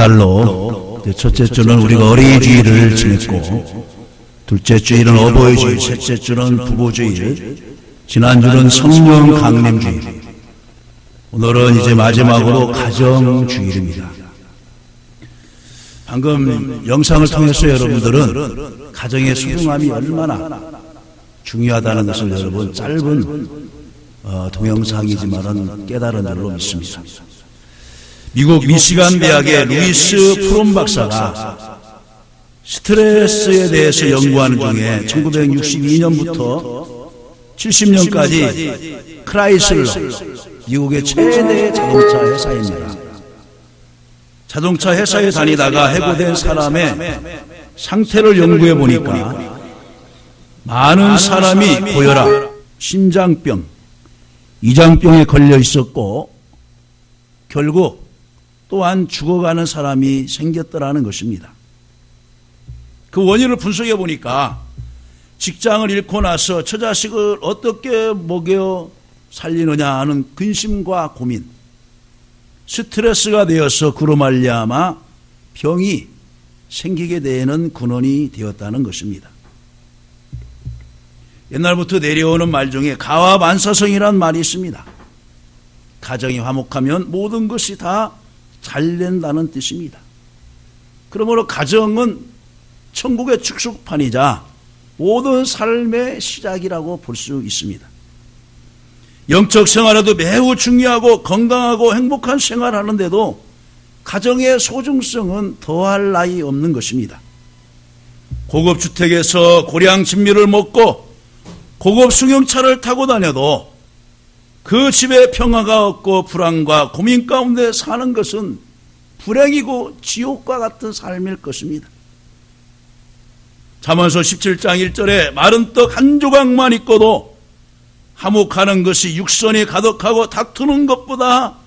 달로 첫째 주는 우리가 어린이주의를 지냈고, 둘째 주일은 어버이주의, 셋째 주는 부부주일, 지난주는 성령 강림주일, 오늘은 이제 마지막으로 가정주일입니다. 방금 영상을 통해서 여러분들은 가정의 소중함이 얼마나 중요하다는 것을 여러분 짧은 동영상이지만은 깨달은 줄로 믿습니다. 미국 미시간 대학의 루이스 프롬 박사가 스트레스에 대해서 연구하는 중에 1962년부터 70년까지 크라이슬러, 미국의 최대 자동차 회사입니다. 자동차 회사에 다니다가 해고된 사람의 상태를 연구해 보니까 많은 사람이 고혈압, 심장병, 이장병에 걸려 있었고 결국 또한 죽어가는 사람이 생겼더라는 것입니다. 그 원인을 분석해 보니까 직장을 잃고 나서 처자식을 어떻게 먹여 살리느냐 하는 근심과 고민, 스트레스가 되어서 그로 말미암아 병이 생기게 되는 근원이 되었다는 것입니다. 옛날부터 내려오는 말 중에 가와만사성이라는 말이 있습니다. 가정이 화목하면 모든 것이 다 잘 된다는 뜻입니다. 그러므로 가정은 천국의 축소판이자 모든 삶의 시작이라고 볼 수 있습니다. 영적 생활에도 매우 중요하고 건강하고 행복한 생활하는데도 가정의 소중성은 더할 나위 없는 것입니다. 고급 주택에서 고량 진미를 먹고 고급 승용차를 타고 다녀도 그 집에 평화가 없고 불안과 고민 가운데 사는 것은 불행이고 지옥과 같은 삶일 것입니다. 잠언서 17장 1절에 마른 떡 한 조각만 있고도 화목하는 것이 육선이 가득하고 다투는 것보다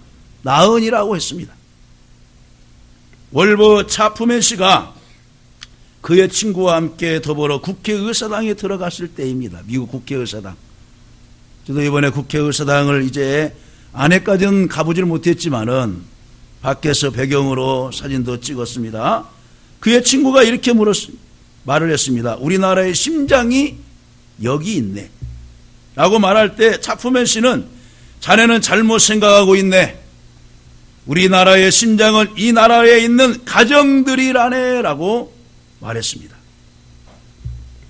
나으니라고 했습니다. 월버 차프맨 씨가 그의 친구와 함께 더불어 국회의사당에 들어갔을 때입니다. 미국 국회의사당. 저도 이번에 국회의사당을 이제 안에까지는 가보질 못했지만은 밖에서 배경으로 사진도 찍었습니다. 그의 친구가 이렇게 말을 했습니다. 우리나라의 심장이 여기 있네 라고 말할 때 차프맨 씨는 자네는 잘못 생각하고 있네. 우리나라의 심장은 이 나라에 있는 가정들이라네 라고 말했습니다.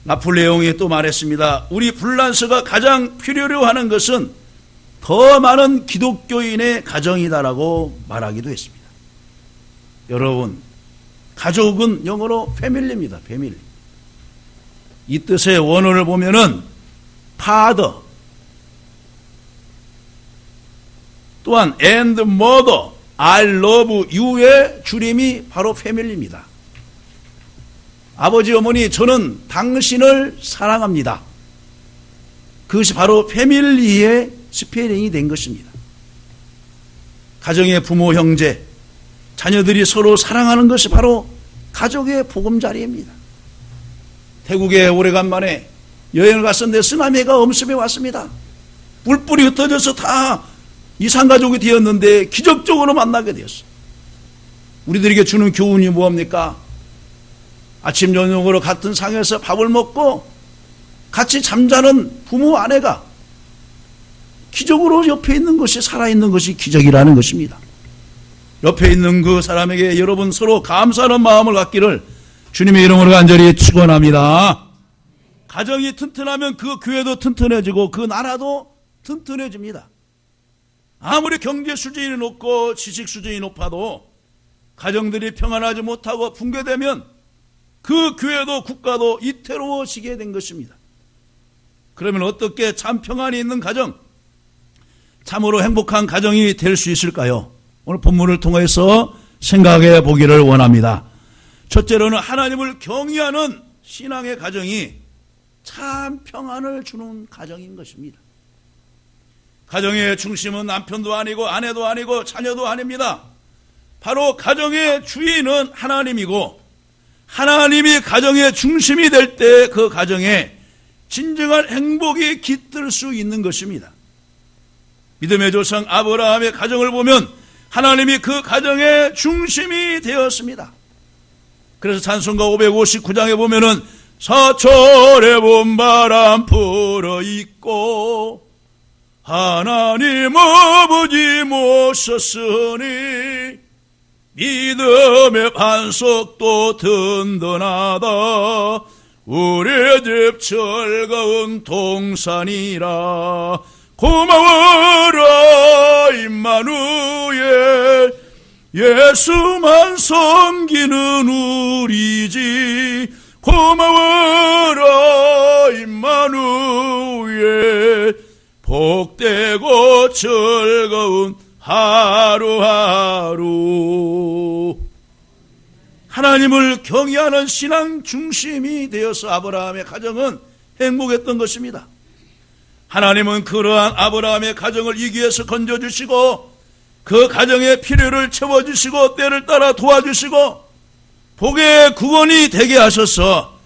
나폴레옹이 또 말했습니다. 우리 불란서가 가장 필요로 하는 것은 더 많은 기독교인의 가정이다라고 말하기도 했습니다. 여러분, 가족은 영어로 패밀리입니다. 패밀리. 이 뜻의 원어를 보면은 father 또한 and mother, I love you의 줄임이 바로 패밀리입니다. 아버지 어머니 저는 당신을 사랑합니다. 그것이 바로 패밀리의 스페링이 된 것입니다. 가정의 부모 형제 자녀들이 서로 사랑하는 것이 바로 가족의 보금자리입니다. 태국에 오래간만에 여행을 갔었는데 쓰나미가 엄습해 왔습니다. 뿔뿔이 흩어져서 다 이산가족이 되었는데 기적적으로 만나게 되었어요. 우리들에게 주는 교훈이 뭐합니까? 아침 저녁으로 같은 상에서 밥을 먹고 같이 잠자는 부모 아내가 기적으로 옆에 있는 것이 살아있는 것이 기적이라는 것입니다. 옆에 있는 그 사람에게 여러분 서로 감사하는 마음을 갖기를 주님의 이름으로 간절히 축원합니다. 가정이 튼튼하면 그 교회도 튼튼해지고 그 나라도 튼튼해집니다. 아무리 경제 수준이 높고 지식 수준이 높아도 가정들이 평안하지 못하고 붕괴되면 그 교회도 국가도 이태로워지게 된 것입니다. 그러면 어떻게 참 평안이 있는 가정, 참으로 행복한 가정이 될 수 있을까요? 오늘 본문을 통해서 생각해 보기를 원합니다. 첫째로는 하나님을 경외하는 신앙의 가정이 참 평안을 주는 가정인 것입니다. 가정의 중심은 남편도 아니고 아내도 아니고 자녀도 아닙니다. 바로 가정의 주인은 하나님이고 하나님이 가정의 중심이 될 때 그 가정에 진정한 행복이 깃들 수 있는 것입니다. 믿음의 조상 아브라함의 가정을 보면 하나님이 그 가정의 중심이 되었습니다. 그래서 찬송가 559장에 보면은 사철의 봄바람 불어있고 하나님 아버지 모셨으니 믿음의 반석도 든든하다 우리 집 즐거운 동산이라 고마워라 임마누엘 예수만 섬기는 우리 집 고마워라 임마누엘 복되고 즐거운 하루하루. 하나님을 경외하는 신앙 중심이 되어서 아브라함의 가정은 행복했던 것입니다. 하나님은 그러한 아브라함의 가정을 위기에서 건져주시고 그 가정의 필요를 채워주시고 때를 따라 도와주시고 복의 구원이 되게 하셔서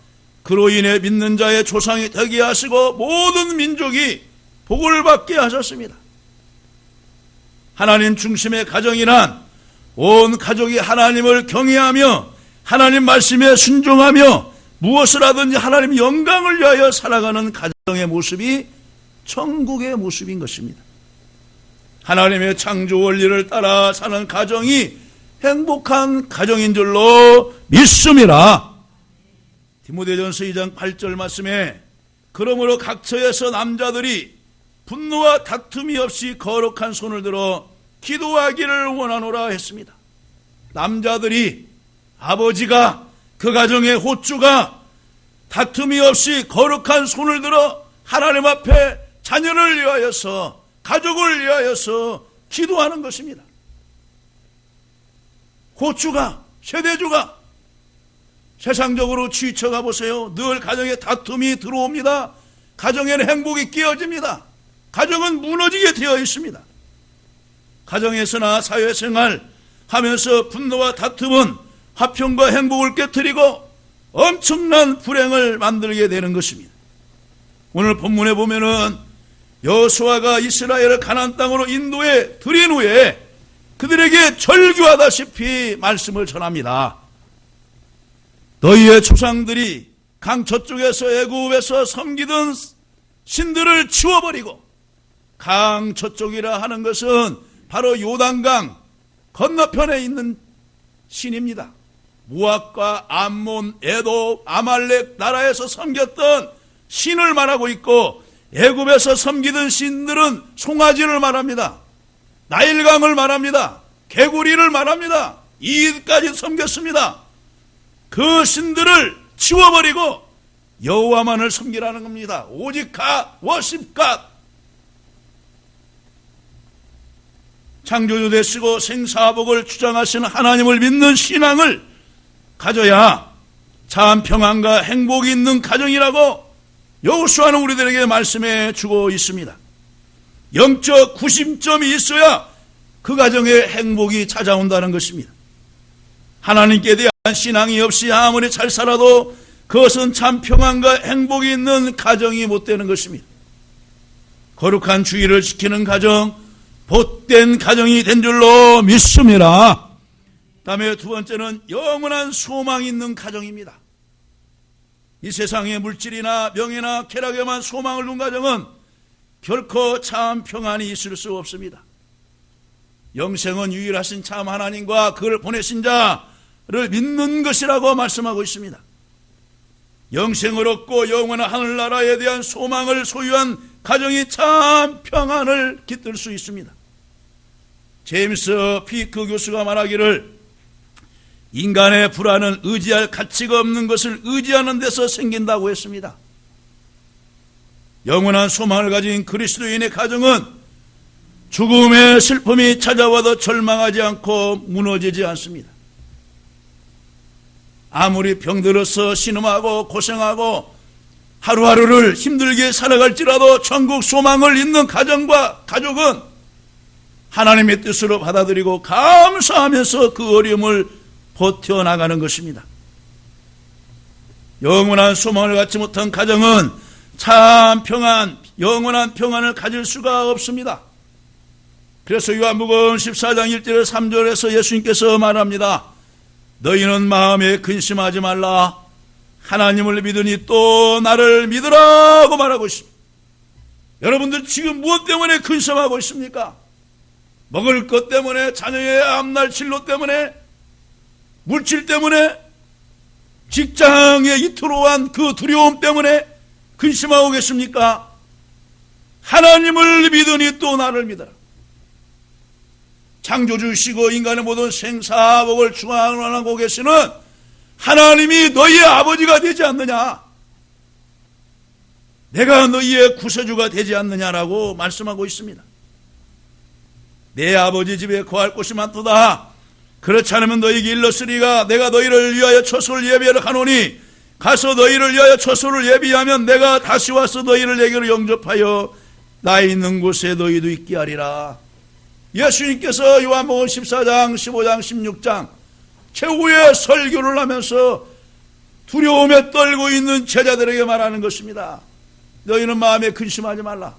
그로 인해 믿는 자의 조상이 되게 하시고 모든 민족이 복을 받게 하셨습니다. 하나님 중심의 가정이란 온 가족이 하나님을 경외하며 하나님 말씀에 순종하며 무엇을 하든지 하나님 영광을 위하여 살아가는 가정의 모습이 천국의 모습인 것입니다. 하나님의 창조 원리를 따라 사는 가정이 행복한 가정인 줄로 믿습니다. 디모데전서 2장 8절 말씀에 그러므로 각처에서 남자들이 분노와 다툼이 없이 거룩한 손을 들어 기도하기를 원하노라 했습니다. 남자들이 아버지가 그 가정의 호주가 다툼이 없이 거룩한 손을 들어 하나님 앞에 자녀를 위하여서 가족을 위하여서 기도하는 것입니다. 호주가 세대주가 세상적으로 지쳐가 보세요. 늘 가정에 다툼이 들어옵니다. 가정에는 행복이 깨어집니다. 가정은 무너지게 되어 있습니다. 가정에서나 사회생활 하면서 분노와 다툼은 화평과 행복을 깨뜨리고 엄청난 불행을 만들게 되는 것입니다. 오늘 본문에 보면은 여호수아가 이스라엘을 가나안 땅으로 인도해 들인 후에 그들에게 절규하다시피 말씀을 전합니다. 너희의 조상들이 강 저쪽에서 애굽에서 섬기던 신들을 치워버리고 강 저쪽이라 하는 것은 바로 요단강 건너편에 있는 신입니다. 모압과 암몬, 에돔, 아말렉 나라에서 섬겼던 신을 말하고 있고 애굽에서 섬기던 신들은 송아지를 말합니다. 나일강을 말합니다. 개구리를 말합니다. 이까지 섬겼습니다. 그 신들을 치워버리고 여호와만을 섬기라는 겁니다. 오직 갓, 워십 갓. 창조주 되시고 생사복을 주장하시는 하나님을 믿는 신앙을 가져야 참 평안과 행복이 있는 가정이라고 여호수아는 우리들에게 말씀해 주고 있습니다. 영적 구심점이 있어야 그 가정에 행복이 찾아온다는 것입니다. 하나님께 대한 신앙이 없이 아무리 잘 살아도 그것은 참 평안과 행복이 있는 가정이 못 되는 것입니다. 거룩한 주의를 지키는 가정, 복된 가정이 된 줄로 믿습니다. 다음에 두 번째는 영원한 소망이 있는 가정입니다. 이 세상의 물질이나 명예나 쾌락에만 소망을 둔 가정은 결코 참 평안이 있을 수 없습니다. 영생은 유일하신 참 하나님과 그를 보내신 자를 믿는 것이라고 말씀하고 있습니다. 영생을 얻고 영원한 하늘나라에 대한 소망을 소유한 가정이 참 평안을 깃들 수 있습니다. 제임스 피크 교수가 말하기를 인간의 불안은 의지할 가치가 없는 것을 의지하는 데서 생긴다고 했습니다. 영원한 소망을 가진 그리스도인의 가정은 죽음의 슬픔이 찾아와도 절망하지 않고 무너지지 않습니다. 아무리 병들어서 신음하고 고생하고 하루하루를 힘들게 살아갈지라도 천국 소망을 잇는 가정과 가족은 하나님의 뜻으로 받아들이고 감사하면서 그 어려움을 버텨나가는 것입니다. 영원한 소망을 갖지 못한 가정은 참 평안, 영원한 평안을 가질 수가 없습니다. 그래서 요한복음 14장 1절에 3절에서 예수님께서 말합니다. 너희는 마음에 근심하지 말라. 하나님을 믿으니 또 나를 믿으라고 말하고 있습니다. 여러분들 지금 무엇 때문에 근심하고 있습니까? 먹을 것 때문에, 자녀의 앞날 진로 때문에, 물질 때문에, 직장에 이토록한 그 두려움 때문에 근심하고 계십니까? 하나님을 믿으니 또 나를 믿어라. 창조주시고 인간의 모든 생사복을 주관하고 계시는 하나님이 너희의 아버지가 되지 않느냐? 내가 너희의 구세주가 되지 않느냐라고 말씀하고 있습니다. 내 아버지 집에 거할 곳이 많도다. 그렇지 않으면 너희에게 일렀으리가 내가 너희를 위하여 처소를 예비하러 가노니 가서 너희를 위하여 처소를 예비하면 내가 다시 와서 너희를 내게로 영접하여 나 있는 곳에 너희도 있게 하리라. 예수님께서 요한복음 14장, 15장, 16장 최후의 설교를 하면서 두려움에 떨고 있는 제자들에게 말하는 것입니다. 너희는 마음에 근심하지 말라.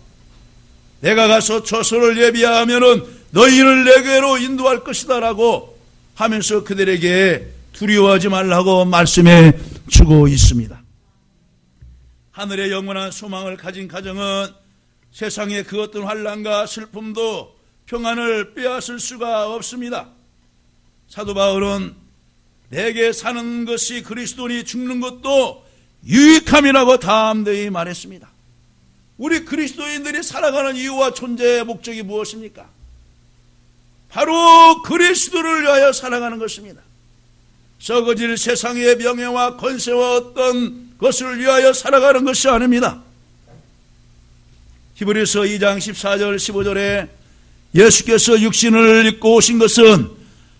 내가 가서 처소를 예비하면은 너희를 내게로 인도할 것이다 라고 하면서 그들에게 두려워하지 말라고 말씀해 주고 있습니다. 하늘의 영원한 소망을 가진 가정은 세상의 그 어떤 환난과 슬픔도 평안을 빼앗을 수가 없습니다. 사도 바울은 내게 사는 것이 그리스도니 죽는 것도 유익함이라고 담대히 말했습니다. 우리 그리스도인들이 살아가는 이유와 존재의 목적이 무엇입니까? 바로 그리스도를 위하여 살아가는 것입니다. 썩어질 세상의 명예와 권세와 어떤 것을 위하여 살아가는 것이 아닙니다. 히브리서 2장 14절 15절에 예수께서 육신을 입고 오신 것은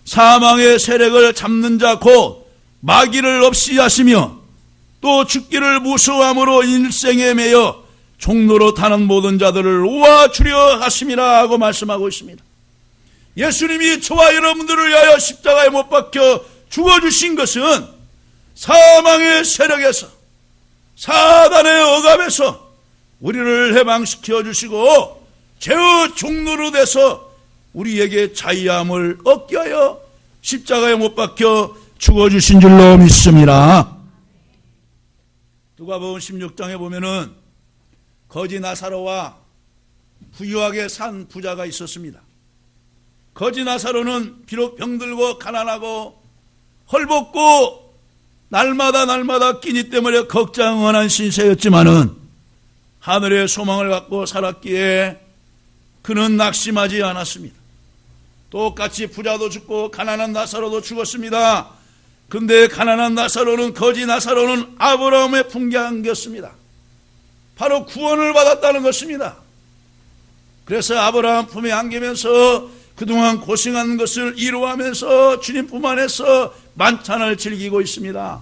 사망의 세력을 잡는 자 곧 마귀를 없이 하시며 또 죽기를 무서워함으로 일생에 매여 종로로 타는 모든 자들을 놓아주려 하심이라 하고 말씀하고 있습니다. 예수님이 저와 여러분들을 위하여 십자가에 못 박혀 죽어주신 것은 사망의 세력에서 사단의 억압에서 우리를 해방시켜 주시고 죄의 종로로 돼서 우리에게 자유함을 얻게 하여 십자가에 못 박혀 죽어주신 줄로 믿습니다. 누가복음 16장에 보면은 거지 나사로와 부유하게 산 부자가 있었습니다. 거지 나사로는 비록 병들고 가난하고 헐벗고 날마다 끼니 때문에 걱정한 신세였지만은 하늘의 소망을 갖고 살았기에 그는 낙심하지 않았습니다. 똑같이 부자도 죽고 가난한 나사로도 죽었습니다. 근데 가난한 나사로는 거지 나사로는 아브라함의 품에 안겼습니다. 바로 구원을 받았다는 것입니다. 그래서 아브라함 품에 안기면서 그동안 고생한 것을 이루어하면서 주님 품 안에서 만찬을 즐기고 있습니다.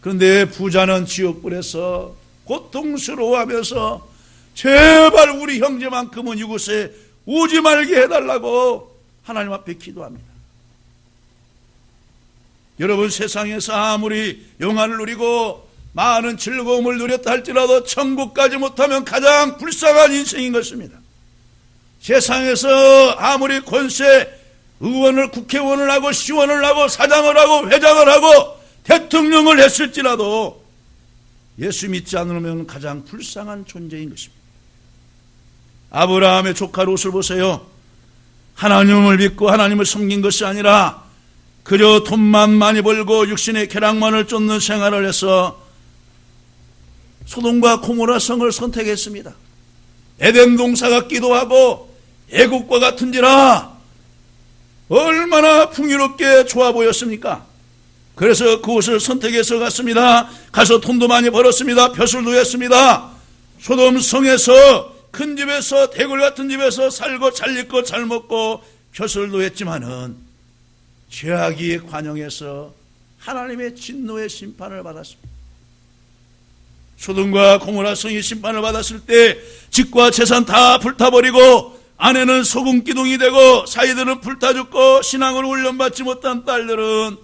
그런데 부자는 지옥불에서 고통스러워하면서 제발 우리 형제만큼은 이곳에 오지 말게 해달라고 하나님 앞에 기도합니다. 여러분, 세상에서 아무리 영화를 누리고 많은 즐거움을 누렸다 할지라도 천국까지 못하면 가장 불쌍한 인생인 것입니다. 세상에서 아무리 권세, 의원을, 국회의원을 하고 시원을 하고 사장을 하고 회장을 하고 대통령을 했을지라도 예수 믿지 않으면 가장 불쌍한 존재인 것입니다. 아브라함의 조카 롯을 보세요. 하나님을 믿고 하나님을 섬긴 것이 아니라 그저 돈만 많이 벌고 육신의 쾌락만을 쫓는 생활을 해서 소돔과 고모라 성을 선택했습니다. 에덴 동산 같기도 하고 애국과 같은지라 얼마나 풍요롭게 좋아 보였습니까? 그래서 그곳을 선택해서 갔습니다. 가서 돈도 많이 벌었습니다. 벼슬도 했습니다. 소돔 성에서 큰 집에서 대굴 같은 집에서 살고 잘 입고 잘 먹고 벼슬도 했지만은 죄악이 관영해서 하나님의 진노의 심판을 받았습니다. 소돔과 고모라 성이 심판을 받았을 때 집과 재산 다 불타버리고 아내는 소금 기둥이 되고 사이들은 불타 죽고 신앙으로 훈련받지 못한 딸들은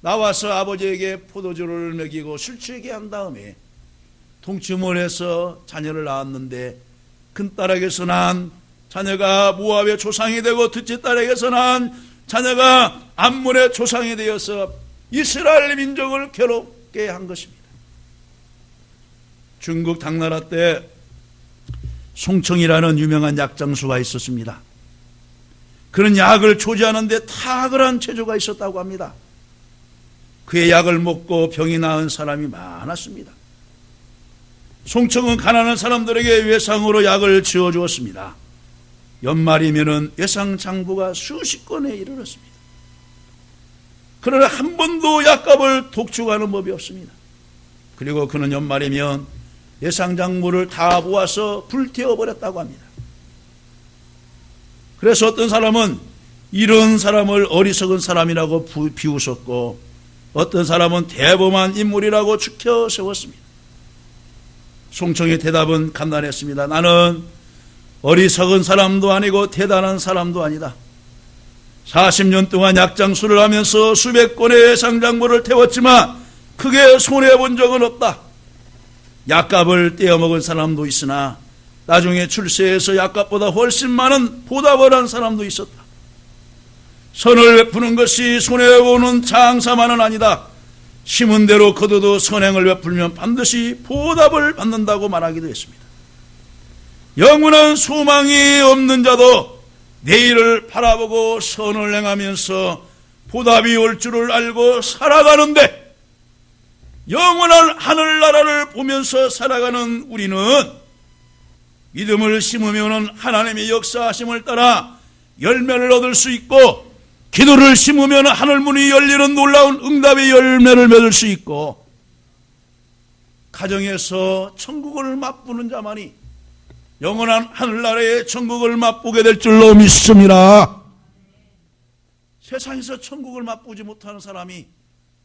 나와서 아버지에게 포도주를 먹이고 술 취하게 한 다음에 동침을 해서 자녀를 낳았는데 큰딸에게서 난 자녀가 모압의 조상이 되고 둘째 딸에게서 난 자녀가 암몬의 조상이 되어서 이스라엘 민족을 괴롭게 한 것입니다. 중국 당나라 때 송청이라는 유명한 약장수가 있었습니다. 그는 약을 조제하는 데 탁월한 체조가 있었다고 합니다. 그의 약을 먹고 병이 나은 사람이 많았습니다. 송청은 가난한 사람들에게 외상으로 약을 지어주었습니다. 연말이면은 외상 장부가 수십 건에 이르렀습니다. 그러나 한 번도 약값을 독촉하는 법이 없습니다. 그리고 그는 연말이면 외상 장부를 다 모아서 불태워버렸다고 합니다. 그래서 어떤 사람은 이런 사람을 어리석은 사람이라고 비웃었고, 어떤 사람은 대범한 인물이라고 추켜 세웠습니다. 송청의 대답은 간단했습니다. 나는 어리석은 사람도 아니고 대단한 사람도 아니다. 40년 동안 약장수를 하면서 수백 건의 외상장부를 태웠지만 크게 손해본 적은 없다. 약값을 떼어먹은 사람도 있으나 나중에 출세해서 약값보다 훨씬 많은 보답을 한 사람도 있었다. 선을 베푸는 것이 손해보는 장사만은 아니다. 심은 대로 거둬도 선행을 베풀면 반드시 보답을 받는다고 말하기도 했습니다. 영원한 소망이 없는 자도 내일을 바라보고 선을 행하면서 보답이 올 줄을 알고 살아가는데, 영원한 하늘나라를 보면서 살아가는 우리는 믿음을 심으면 하나님의 역사하심을 따라 열매를 얻을 수 있고, 기도를 심으면 하늘문이 열리는 놀라운 응답의 열매를 맺을 수 있고, 가정에서 천국을 맛보는 자만이 영원한 하늘나라의 천국을 맛보게 될 줄로 믿습니다. 세상에서 천국을 맛보지 못하는 사람이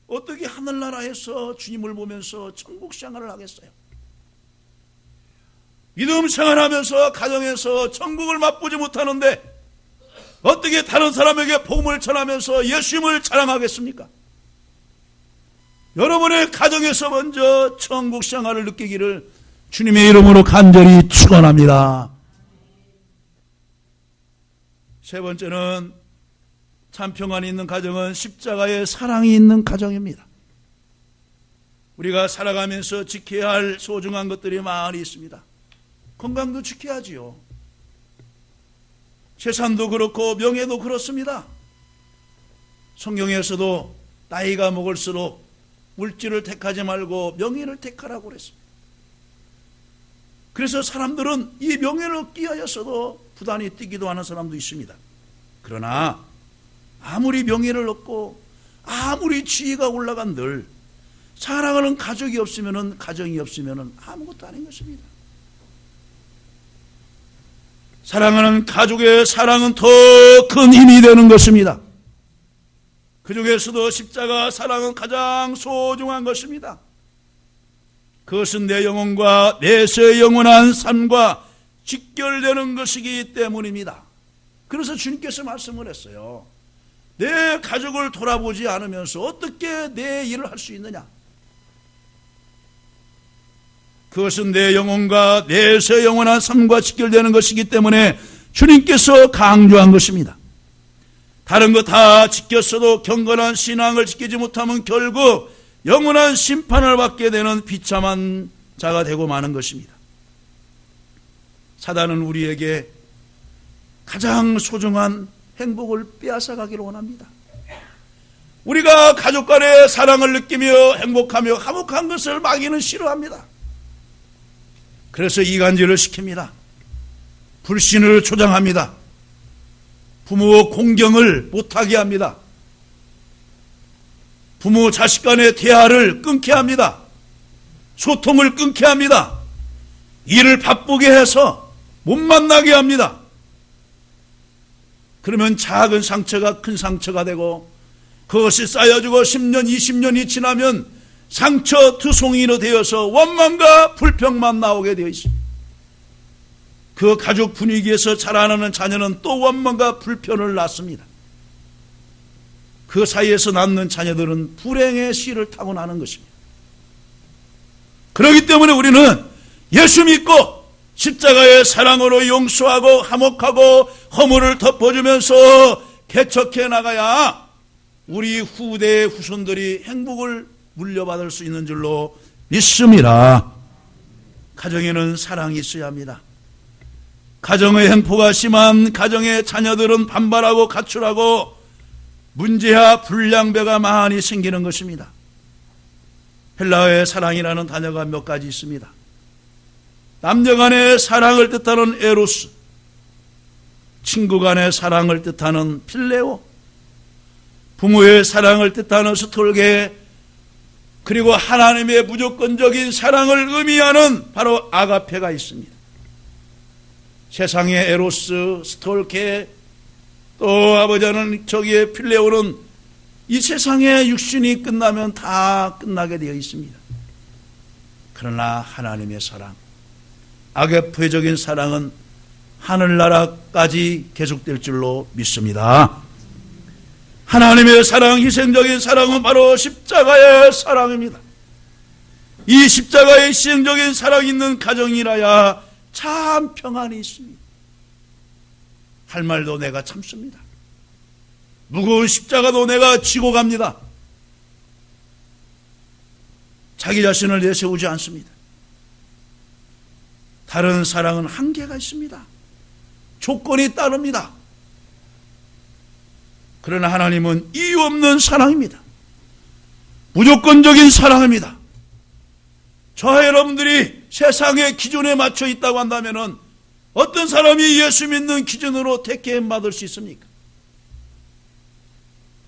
어떻게 하늘나라에서 주님을 보면서 천국 생활을 하겠어요? 믿음 생활하면서 가정에서 천국을 맛보지 못하는데 어떻게 다른 사람에게 복음을 전하면서 예수님을 자랑하겠습니까? 여러분의 가정에서 먼저 천국 생활을 느끼기를 주님의 이름으로 간절히 축원합니다. 세 번째는 참 평안이 있는 가정은 십자가의 사랑이 있는 가정입니다. 우리가 살아가면서 지켜야 할 소중한 것들이 많이 있습니다. 건강도 지켜야지요. 재산도 그렇고 명예도 그렇습니다. 성경에서도 나이가 먹을수록 물질을 택하지 말고 명예를 택하라고 그랬습니다. 그래서 사람들은 이 명예를 얻기 위하여서도 부단히 뛰기도 하는 사람도 있습니다. 그러나 아무리 명예를 얻고 아무리 지위가 올라간들 사랑하는 가족이 없으면, 가정이 없으면 아무것도 아닌 것입니다. 사랑하는 가족의 사랑은 더 큰 힘이 되는 것입니다. 그 중에서도 십자가 사랑은 가장 소중한 것입니다. 그것은 내 영혼과 내세의 영원한 삶과 직결되는 것이기 때문입니다. 그래서 주님께서 말씀을 했어요. 내 가족을 돌아보지 않으면서 어떻게 내 일을 할 수 있느냐? 그것은 내 영혼과 내세의 영원한 삶과 직결되는 것이기 때문에 주님께서 강조한 것입니다. 다른 거 다 지켰어도 경건한 신앙을 지키지 못하면 결국 영원한 심판을 받게 되는 비참한 자가 되고 마는 것입니다. 사단은 우리에게 가장 소중한 행복을 빼앗아가기를 원합니다. 우리가 가족 간의 사랑을 느끼며 행복하며 화목한 것을 마귀는 싫어합니다. 그래서 이간질을 시킵니다. 불신을 조장합니다. 부모 공경을 못하게 합니다. 부모 자식 간의 대화를 끊게 합니다. 소통을 끊게 합니다. 일을 바쁘게 해서 못 만나게 합니다. 그러면 작은 상처가 큰 상처가 되고 그것이 쌓여지고 10년, 20년이 지나면 상처 두송이로 되어서 원망과 불평만 나오게 되어 있습니다. 그 가족 분위기에서 자라나는 자녀는 또 원망과 불평을 낳습니다. 그 사이에서 낳는 자녀들은 불행의 씨를 타고 나는 것입니다. 그렇기 때문에 우리는 예수 믿고 십자가의 사랑으로 용서하고 화목하고 허물을 덮어주면서 개척해 나가야 우리 후대의 후손들이 행복을 물려받을 수 있는 줄로 믿습니다. 가정에는 사랑이 있어야 합니다. 가정의 횡포가 심한 가정의 자녀들은 반발하고 가출하고 문제와 불량배가 많이 생기는 것입니다. 헬라어의 사랑이라는 단어가 몇 가지 있습니다. 남녀 간의 사랑을 뜻하는 에로스, 친구 간의 사랑을 뜻하는 필레오, 부모의 사랑을 뜻하는 스톨게, 그리고 하나님의 무조건적인 사랑을 의미하는 바로 아가페가 있습니다. 세상의 에로스, 스톨게, 또 아버지는 저기에 필레오는 이 세상의 육신이 끝나면 다 끝나게 되어 있습니다. 그러나 하나님의 사랑, 아가페적인 사랑은 하늘나라까지 계속될 줄로 믿습니다. 하나님의 사랑, 희생적인 사랑은 바로 십자가의 사랑입니다. 이 십자가의 희생적인 사랑이 있는 가정이라야 참 평안이 있습니다. 할 말도 내가 참습니다. 무거운 십자가도 내가 지고 갑니다. 자기 자신을 내세우지 않습니다. 다른 사랑은 한계가 있습니다. 조건이 따릅니다. 그러나 하나님은 이유 없는 사랑입니다. 무조건적인 사랑입니다. 저와 여러분들이 세상의 기준에 맞춰 있다고 한다면 어떤 사람이 예수 믿는 기준으로 택함 받을 수 있습니까?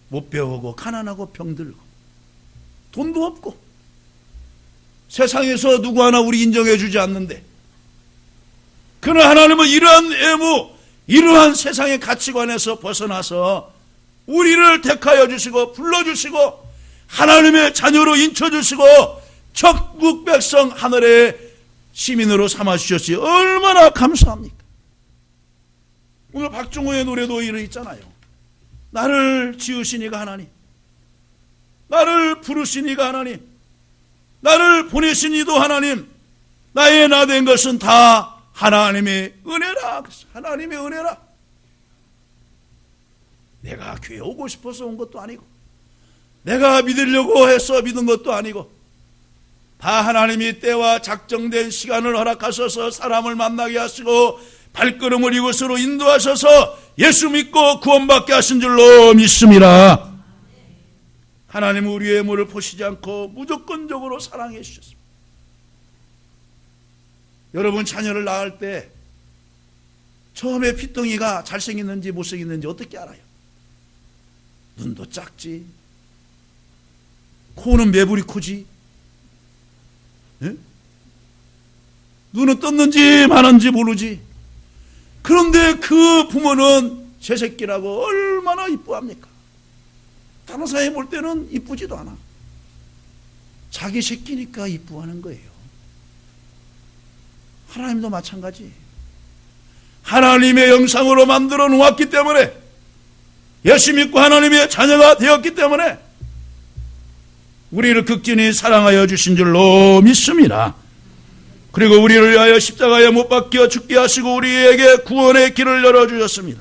못 배우고 가난하고 병들고 돈도 없고 세상에서 누구 하나 우리 인정해 주지 않는데, 그러나 하나님은 이러한 애무, 이러한 세상의 가치관에서 벗어나서 우리를 택하여 주시고 불러주시고 하나님의 자녀로 인쳐주시고 천국 백성 하늘의 시민으로 삼아주셨지 얼마나 감사합니까? 오늘 박중호의 노래도 이러 있잖아요. 나를 지으시니가 하나님, 나를 부르시니가 하나님, 나를 보내시니도 하나님, 나의 나 된 것은 다 하나님의 은혜라. 하나님의 은혜라. 내가 교회 오고 싶어서 온 것도 아니고 내가 믿으려고 해서 믿은 것도 아니고 다 하나님이 때와 작정된 시간을 허락하셔서 사람을 만나게 하시고 발걸음을 이곳으로 인도하셔서 예수 믿고 구원받게 하신 줄로 믿습니다. 하나님은 우리의 애물을 보시지 않고 무조건적으로 사랑해 주셨습니다. 여러분 자녀를 낳을 때 처음에 핏덩이가 잘생겼는지 못생겼는지 어떻게 알아요? 눈도 작지, 코는 매부리 코지, 예? 눈은 떴는지 마는지 모르지. 그런데 그 부모는 제 새끼라고 얼마나 이뻐합니까? 다른 사람이 볼 때는 이쁘지도 않아. 자기 새끼니까 이뻐하는 거예요. 하나님도 마찬가지. 하나님의 형상으로 만들어 놓았기 때문에, 예수 믿고 하나님의 자녀가 되었기 때문에 우리를 극진히 사랑하여 주신 줄로 믿습니다. 그리고 우리를 위하여 십자가에 못 박혀 죽게 하시고 우리에게 구원의 길을 열어주셨습니다.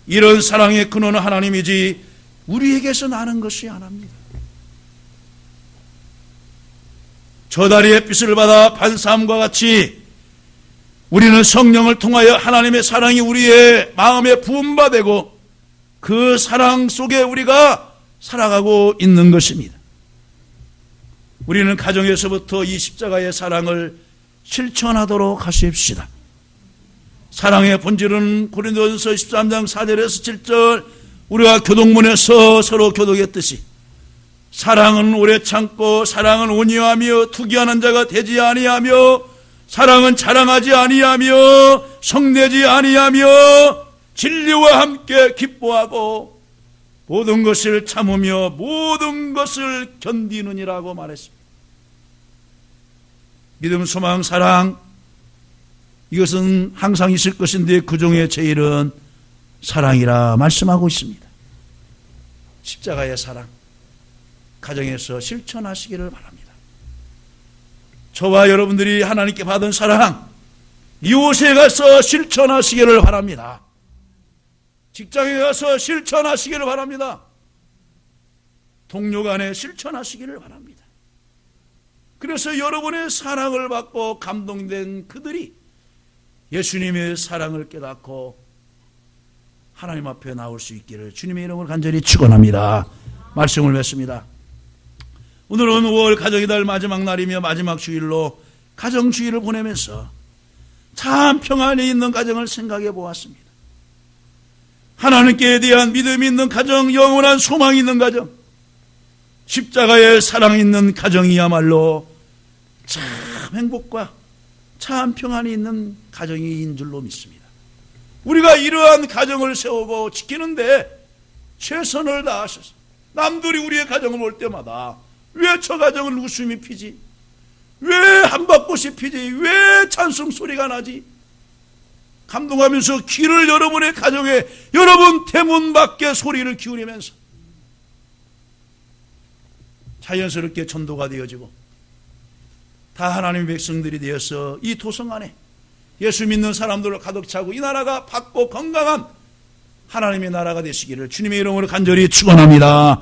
이런 사랑의 근원은 하나님이지 우리에게서 나는 것이 하나입니다. 저 다리의 빛을 받아 반사함과 같이 우리는 성령을 통하여 하나님의 사랑이 우리의 마음에 부음받고 그 사랑 속에 우리가 살아가고 있는 것입니다. 우리는 가정에서부터 이 십자가의 사랑을 실천하도록 하십시다. 사랑의 본질은 고린도전서 13장 4절에서 7절 우리가 교동문에서 서로 교독했듯이 사랑은 오래 참고 사랑은 온유하며 투기하는 자가 되지 아니하며 사랑은 자랑하지 아니하며 성내지 아니하며 진리와 함께 기뻐하고 모든 것을 참으며 모든 것을 견디느니라고 말했습니다. 믿음, 소망, 사랑, 이것은 항상 있을 것인데 그 중에 제일은 사랑이라 말씀하고 있습니다. 십자가의 사랑, 가정에서 실천하시기를 바랍니다. 저와 여러분들이 하나님께 받은 사랑, 이곳에 가서 실천하시기를 바랍니다. 직장에 가서 실천하시기를 바랍니다. 동료 간에 실천하시기를 바랍니다. 그래서 여러분의 사랑을 받고 감동된 그들이 예수님의 사랑을 깨닫고 하나님 앞에 나올 수 있기를 주님의 이름으로 간절히 축원합니다. 말씀을 맺습니다. 오늘은 5월 가정의 달 마지막 날이며 마지막 주일로 가정주의를 보내면서 참 평안에 있는 가정을 생각해 보았습니다. 하나님께 대한 믿음이 있는 가정, 영원한 소망이 있는 가정, 십자가의 사랑이 있는 가정이야말로 참 행복과 참 평안이 있는 가정인 줄로 믿습니다. 우리가 이러한 가정을 세우고 지키는데 최선을 다하셔서 남들이 우리의 가정을 볼 때마다 왜 저 가정은 웃음이 피지? 왜 한박꽃이 피지? 왜 찬송 소리가 나지? 감동하면서 귀를 여러분의 가정에 여러분 대문 밖에 소리를 기울이면서 자연스럽게 전도가 되어지고 다 하나님의 백성들이 되어서 이 도성 안에 예수 믿는 사람들로 가득 차고 이 나라가 밝고 건강한 하나님의 나라가 되시기를 주님의 이름으로 간절히 축원합니다.